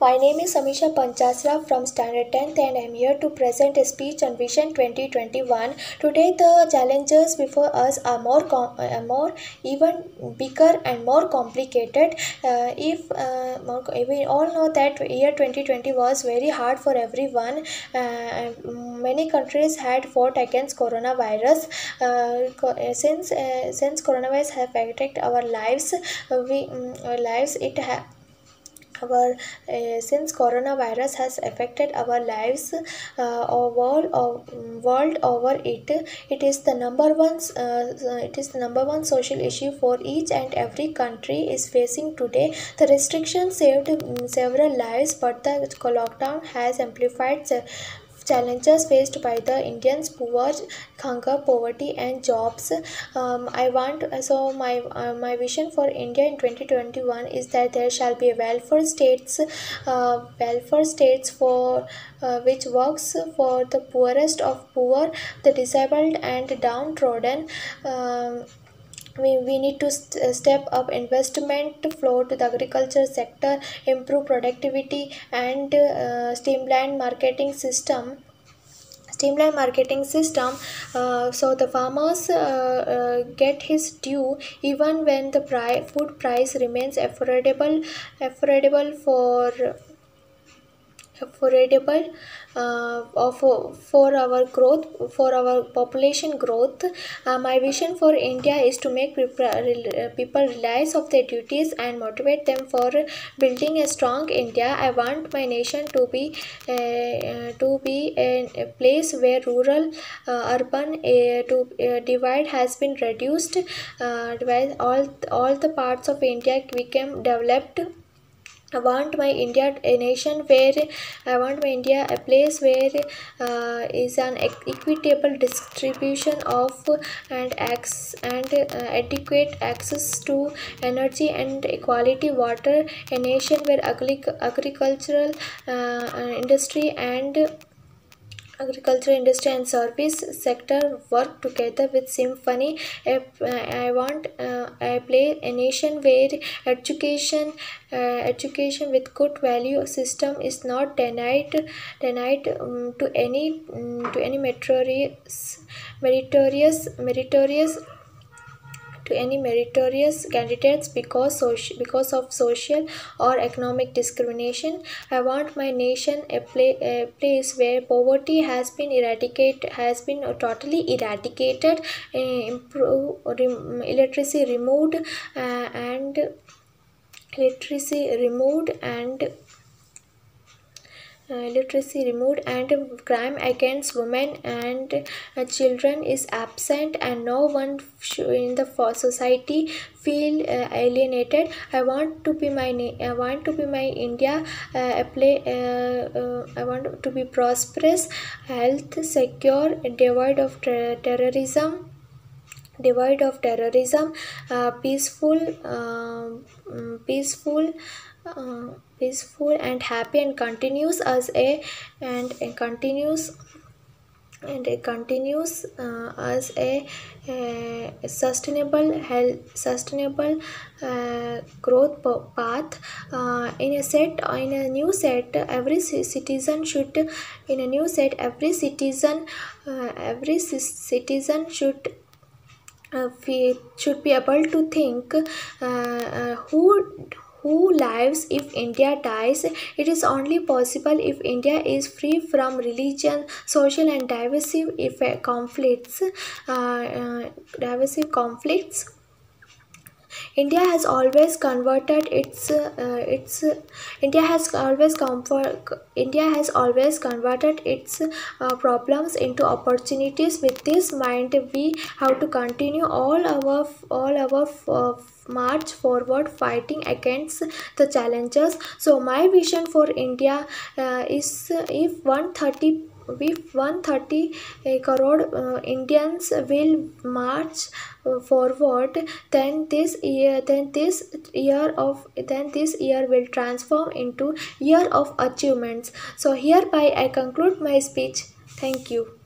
My name is Amisha Panchasra from Standard 10th and I am here to present a speech on Vision 2021. Today the challenges before us are more even bigger and more complicated. We all know that year 2020 was very hard for everyone. Many countries had fought against coronavirus. Since coronavirus have affected our lives, our lives it has our since coronavirus has affected our lives world over it is the number one social issue for each and every country is facing today. The restrictions saved several lives, but the lockdown has amplified challenges faced by the Indians: poor, hunger, poverty, and jobs. My vision for India in 2021 is that there shall be welfare states for which works for the poorest of poor, the disabled, and downtrodden. We need to step up investment flow to the agriculture sector, improve productivity, and streamline marketing system so the farmers get his due even when the food price remains affordable for our growth, for our population growth. My vision for India is to make people realize of their duties and motivate them for building a strong India. I want my nation to be a place where rural urban divide has been reduced, where all the parts of India became developed. I want my India a nation where I want my India a place where is an equitable distribution of adequate access to energy and quality water, a nation where agricultural industry and service sector work together with symphony. I want a nation where education with good value system is not denied to any meritorious candidates because of social or economic discrimination. I want my nation a place where poverty has been totally eradicated, illiteracy removed, and crime against women and children is absent, and no one in the society feel alienated. I want to be my India I want to be prosperous, health, secure, devoid of terrorism, peaceful and happy, and continues as a and continues and it continues as a sustainable growth path. In a new set every citizen should should be able to think who lives if India dies. It is only possible if India is free from religion, social, and divisive conflicts. India has always converted its problems into opportunities. With this mind, we have to continue all our march forward, fighting against the challenges. So my vision for India is if 130 crore Indians will march forward, then this year will transform into year of achievements. So hereby I conclude my speech. Thank you.